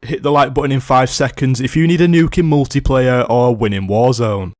hit the like button in 5 seconds if you need a nuke in multiplayer or win in Warzone.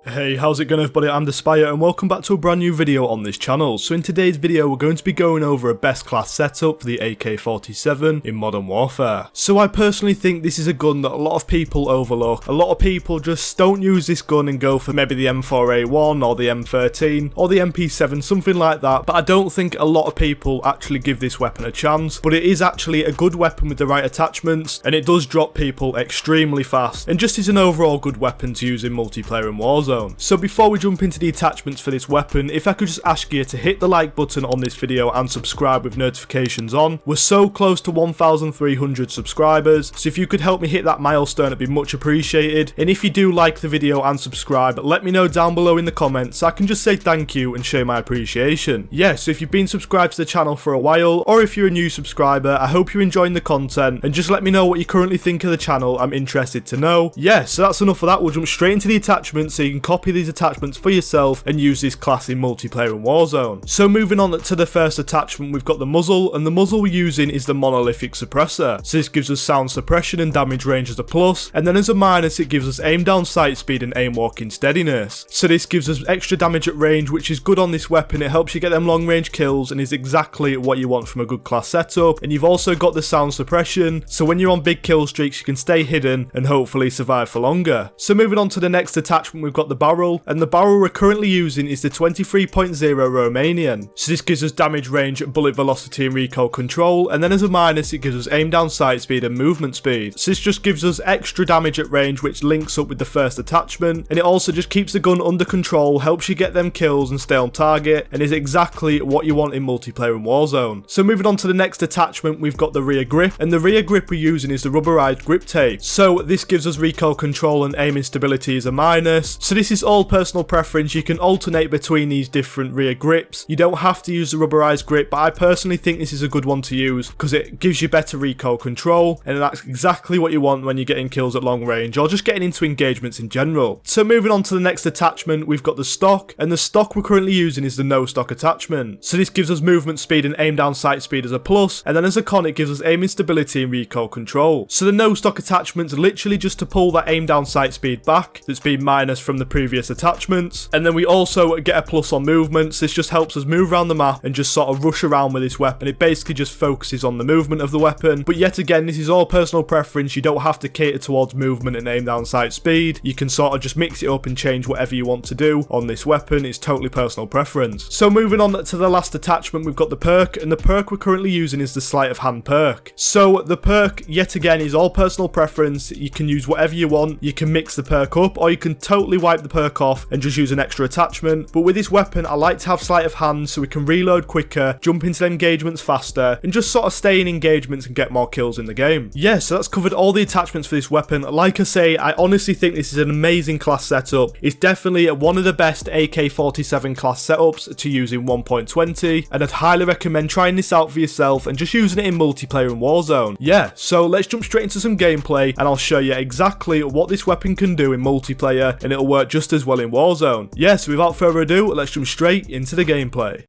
Hey, how's it going everybody? I'm DSpire and welcome back to a brand new video on this channel. So in today's video we're going to be going over a best class setup for the AK-47 in Modern Warfare. So I personally think this is a gun that a lot of people overlook. A lot of people just don't use this gun and go for maybe the M4A1 or the M13 or the MP7, something like that. But I don't think a lot of people actually give this weapon a chance. But it is actually a good weapon with the right attachments, and it does drop people extremely fast, and just is an overall good weapon to use in multiplayer and Warzone. So before we jump into the attachments for this weapon, if I could just ask you to hit the like button on this video and subscribe with notifications on. We're so close to 1,300 subscribers, so if you could help me hit that milestone it'd be much appreciated. And if you do like the video and subscribe, let me know down below in the comments so I can just say thank you and show my appreciation. Yeah, so if you've been subscribed to the channel for a while, or if you're a new subscriber, I hope you're enjoying the content, and just let me know what you currently think of the channel. I'm interested to know. Yeah, so that's enough of that. We'll jump straight into the attachments so you can copy these attachments for yourself and use this class in multiplayer and Warzone. So moving on to the first attachment, we've got the muzzle, and the muzzle we're using is the monolithic suppressor. So this gives us sound suppression and damage range as a plus, and then as a minus it gives us aim down sight speed and aim walking steadiness. So this gives us extra damage at range, which is good on this weapon. It helps you get them long range kills and is exactly what you want from a good class setup. And you've also got the sound suppression, so when you're on big kill streaks you can stay hidden and hopefully survive for longer. So moving on to the next attachment, we've got the barrel, and the barrel we're currently using is the 23.0 Romanian. So this gives us damage range, bullet velocity and recoil control, and then as a minus it gives us aim down sight speed and movement speed. So this just gives us extra damage at range, which links up with the first attachment, and it also just keeps the gun under control, helps you get them kills and stay on target, and is exactly what you want in multiplayer and Warzone. So moving on to the next attachment, we've got the rear grip, and the rear grip we're using is the rubberized grip tape. So this gives us recoil control and aiming stability as a minus. So this is all personal preference. You can alternate between these different rear grips. You don't have to use the rubberized grip, but I personally think this is a good one to use because it gives you better recoil control, and that's exactly what you want when you're getting kills at long range or just getting into engagements in general. So moving on to the next attachment, we've got the stock, and the stock we're currently using is the no stock attachment. So this gives us movement speed and aim down sight speed as a plus, and then as a con it gives us aiming stability and recoil control. So the no stock attachment's literally just to pull that aim down sight speed back that's been minus from the previous attachments, and then we also get a plus on movements. This just helps us move around the map and just sort of rush around with this weapon. It basically just focuses on the movement of the weapon, but yet again this is all personal preference. You don't have to cater towards movement and aim down sight speed. You can sort of just mix it up and change whatever you want to do on this weapon. It's totally personal preference. So moving on to the last attachment, we've got the perk, and the perk we're currently using is the sleight of hand perk. So the perk yet again is all personal preference. You can use whatever you want. You can mix the perk up, or you can totally wipe the perk off and just use an extra attachment. But with this weapon I like to have sleight of hand so we can reload quicker, jump into engagements faster, and just sort of stay in engagements and get more kills in the game. Yeah, so that's covered all the attachments for this weapon. Like I say, I honestly think this is an amazing class setup. It's definitely one of the best AK-47 class setups to use in 1.20, and I'd highly recommend trying this out for yourself and just using it in multiplayer and Warzone. Yeah, so let's jump straight into some gameplay and I'll show you exactly what this weapon can do in multiplayer, and it'll work just as well in Warzone. Yeah, so without further ado, let's jump straight into the gameplay.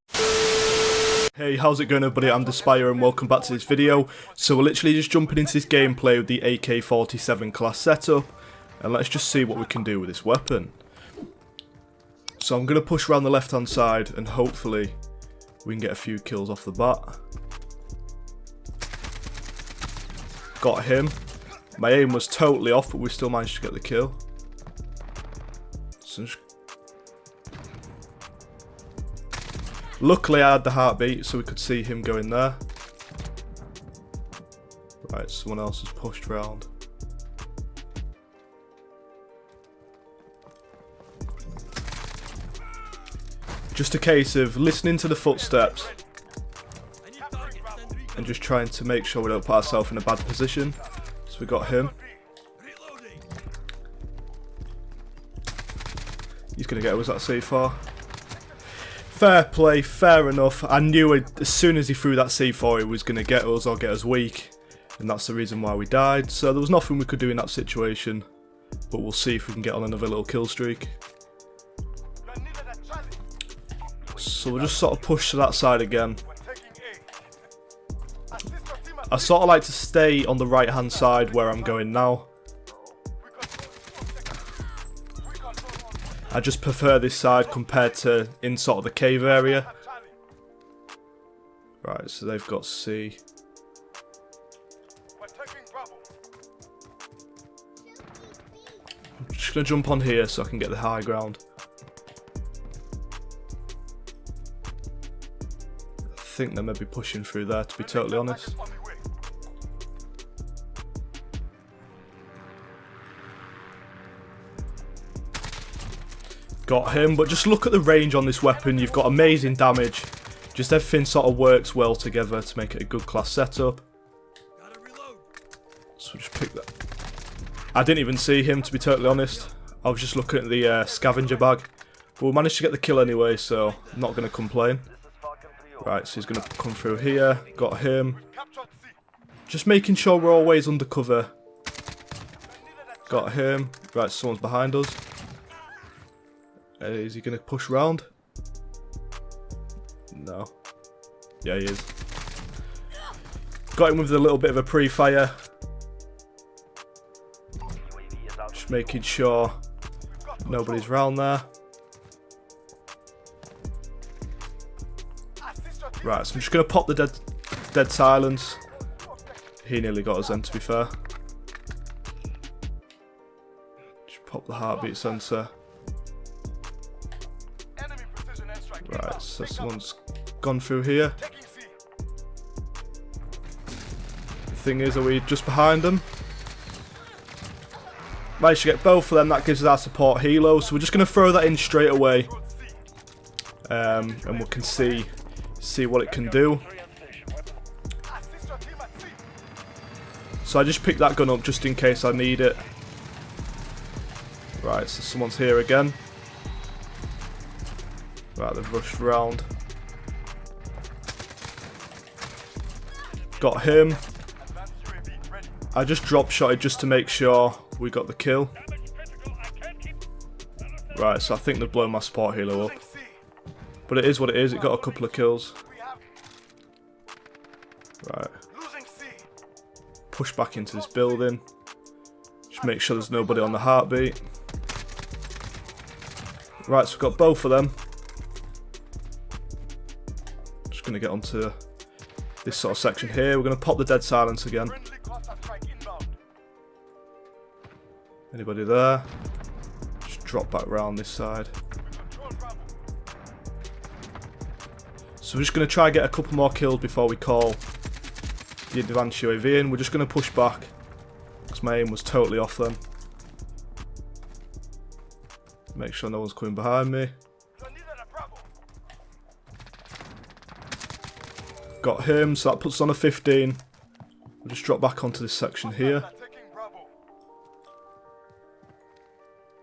Hey, how's it going everybody? I'm DSpire and welcome back to this video. So we're literally just jumping into this gameplay with the AK-47 class setup, and let's just see what we can do with this weapon. So I'm going to push around the left hand side and hopefully we can get a few kills off the bat. Got him. My aim was totally off, but we still managed to get the kill. So luckily I had the heartbeat so we could see him go in there. Right, someone else has pushed round. Just a case of listening to the footsteps and just trying to make sure we don't put ourselves in a bad position. So we got him. He's going to get us that C4. Fair play, fair enough. I knew as soon as he threw that C4 he was going to get us or get us weak, and that's the reason why we died. So there was nothing we could do in that situation, but we'll see if we can get on another little kill streak. So we'll just sort of push to that side again. I sort of like to stay on the right hand side where I'm going now. I just prefer this side compared to in sort of the cave area. Right, so they've got C. I'm just going to jump on here so I can get the high ground. I think they may be pushing through there, to be totally honest. Got him, but just look at the range on this weapon. You've got amazing damage. Just everything sort of works well together to make it a good class setup. So just pick that. I didn't even see him, to be totally honest. I was just looking at the scavenger bag. But we managed to get the kill anyway, so I'm not going to complain. Right, so he's going to come through here. Got him. Just making sure we're always undercover. Got him. Right, someone's behind us. Is he going to push round? No. Yeah, he is. Got him with a little bit of a pre-fire. Just making sure nobody's round there. Right, so I'm just going to pop the dead silence. He nearly got us then, to be fair. Just pop the heartbeat sensor. Right, so someone's gone through here. The thing is, are we just behind them? Managed to get both of them, that gives us our support helo, so we're just going to throw that in straight away. And we can see what it can do. So I just picked that gun up just in case I need it. Right, so someone's here again. Right, they've rushed round. Got him. I just drop shotted just to make sure we got the kill. Right, so I think they've blown my support helo up. But it is what it is, it got a couple of kills. Right. Push back into this building. Just make sure there's nobody on the heartbeat. Right, so we've got both of them. Just going to get onto this sort of section here. We're going to pop the dead silence again. Anybody there? Just drop back round this side. So we're just going to try and get a couple more kills before we call the advanced UAV in. We're just going to push back because my aim was totally off then. Make sure no one's coming behind me. Got him, so that puts us on a 15. We'll just drop back onto this section here.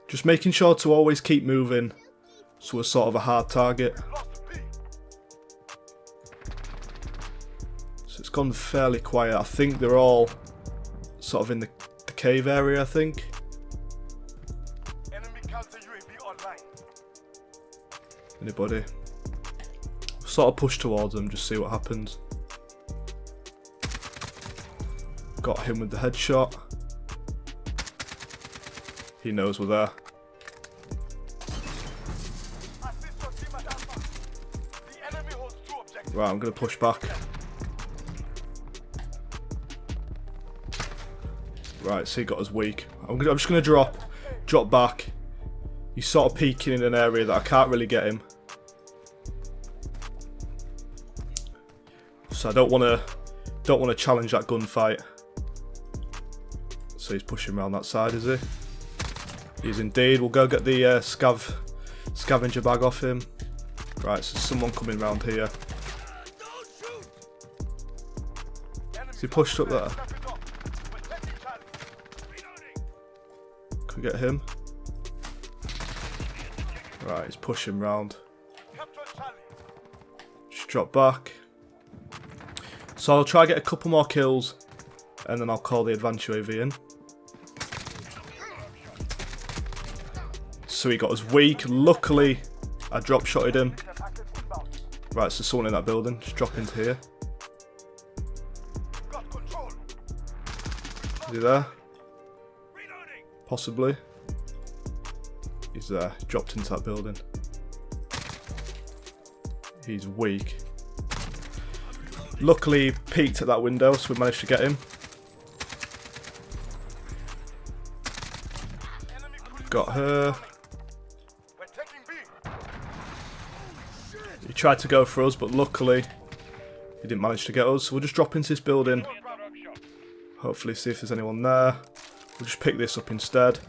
Just making sure to always keep moving so we're sort of a hard target. So it's gone fairly quiet. I think they're all sort of in the cave area, I think. Anybody? Sort of push towards them, just see what happens. Got him with the headshot. He knows we're there. Right, I'm going to push back. Right, so he got us weak. I'm just going to drop back. He's sort of peeking in an area that I can't really get him. So I don't want to challenge that gunfight. So he's pushing around that side, is he? He is indeed. We'll go get the scavenger bag off him. Right, so someone coming round here. Is he pushed up there? Can we get him? Right, he's pushing round. Just drop back. So I'll try to get a couple more kills and then I'll call the advanced UAV in. So he got us weak. Luckily, I drop shotted him. Right, so someone in that building. Just drop into here. Is he there? Possibly. He's there. He dropped into that building. He's weak. Luckily, he peeked at that window, so we managed to get him. Got her. He tried to go for us, but luckily, he didn't manage to get us. So we'll just drop into this building. Hopefully see if there's anyone there. We'll just pick this up instead.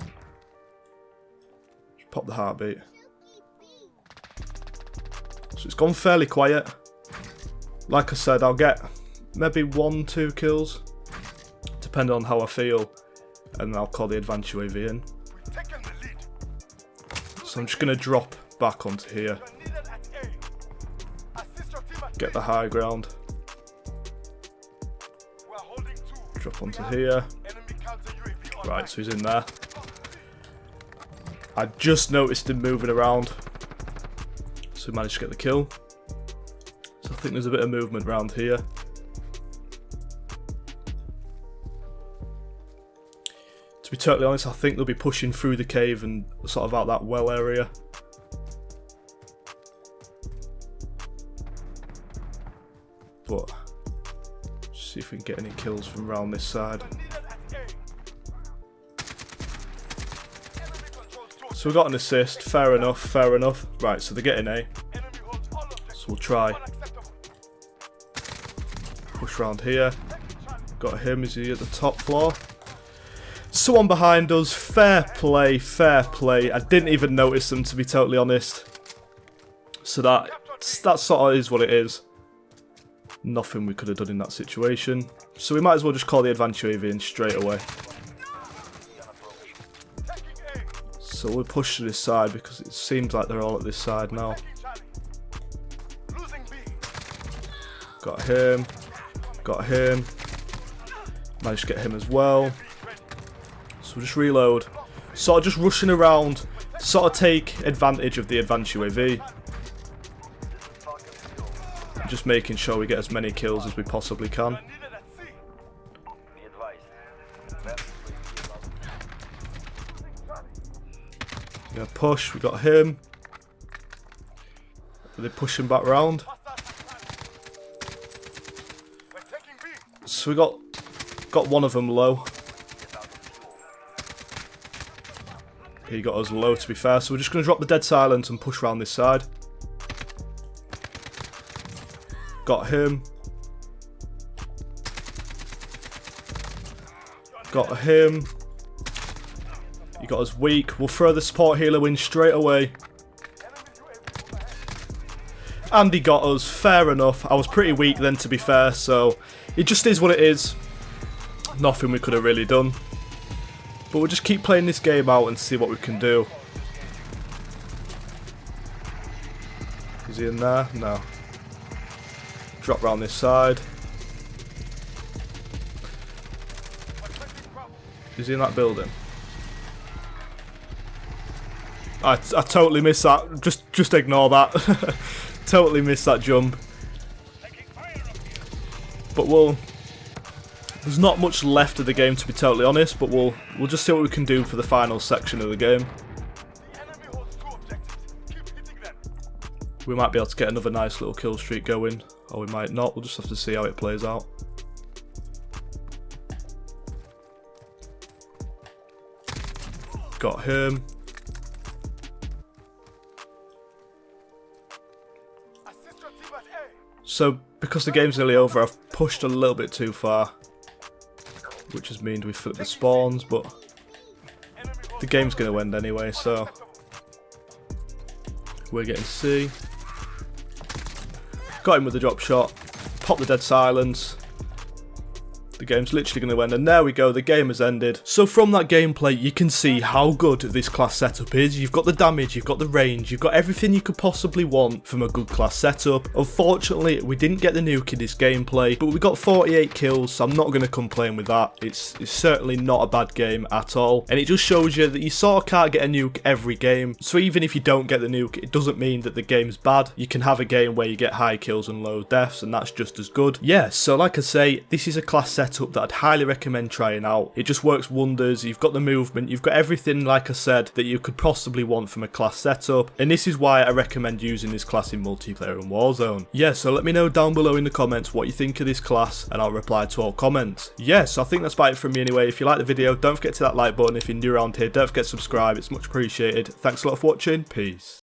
Just pop the heartbeat. So it's gone fairly quiet. Like I said, I'll get maybe 1-2 kills, depending on how I feel, and then I'll call the advanced UAV in. So I'm just going to drop back onto here. Get the high ground. Drop onto here. Right, so he's in there. I just noticed him moving around, so we managed to get the kill. So I think there's a bit of movement around here. To be totally honest, I think they'll be pushing through the cave and sort of out that well area. But see if we can get any kills from around this side. So we got an assist, fair enough, fair enough. Right, so they're getting A. So we'll try. Push around here. Got him, is he at the top floor? Someone behind us, fair play, fair play. I didn't even notice them, to be totally honest. So that sort of is what it is. Nothing we could have done in that situation. So we might as well just call the advanced UAV in straight away. So we'll push to this side because it seems like they're all at this side now. Got him. Got him. Managed to get him as well. So we'll just reload. Sort of just rushing around to sort of take advantage of the advanced UAV. Just making sure we get as many kills as we possibly can. Gonna push, we got him. Are they pushing back round? So we got one of them low. He got us low, to be fair, so we're just gonna drop the dead silence and push around this side. Got him. Got him. He got us weak. We'll throw the support healer in straight away. And he got us. Fair enough. I was pretty weak then, to be fair, so it just is what it is. Nothing we could have really done. But we'll just keep playing this game out and see what we can do. Is he in there? No. Drop round this side. Is he in that building? I totally missed that. Just ignore that. Totally missed that jump. But there's not much left of the game, to be totally honest, but we'll just see what we can do for the final section of the game. We might be able to get another nice little kill streak going, or we might not. We'll just have to see how it plays out. Got him. So, because the game's nearly over, I've pushed a little bit too far, which has meant we flipped the spawns, but the game's going to end anyway, so we're getting C. Got him with the drop shot, pop the dead silence. The game's literally going to end, and there we go, the game has ended. So from that gameplay, you can see how good this class setup is. You've got the damage, you've got the range, you've got everything you could possibly want from a good class setup. Unfortunately, we didn't get the nuke in this gameplay, but we got 48 kills, so I'm not going to complain with that. It's certainly not a bad game at all, and it just shows you that you sort of can't get a nuke every game. So even if you don't get the nuke, it doesn't mean that the game's bad. You can have a game where you get high kills and low deaths, and that's just as good. Yeah, so like I say, this is a class setup setup that I'd highly recommend trying out. It just works wonders. You've got the movement, you've got everything, like I said, that you could possibly want from a class setup, and this is why I recommend using this class in Multiplayer and Warzone. Yeah, so let me know down below in the comments what you think of this class, and I'll reply to all comments. Yeah, so I think that's about it from me anyway. If you like the video, don't forget to hit that like button. If you're new around here, don't forget to subscribe, it's much appreciated. Thanks a lot for watching, peace.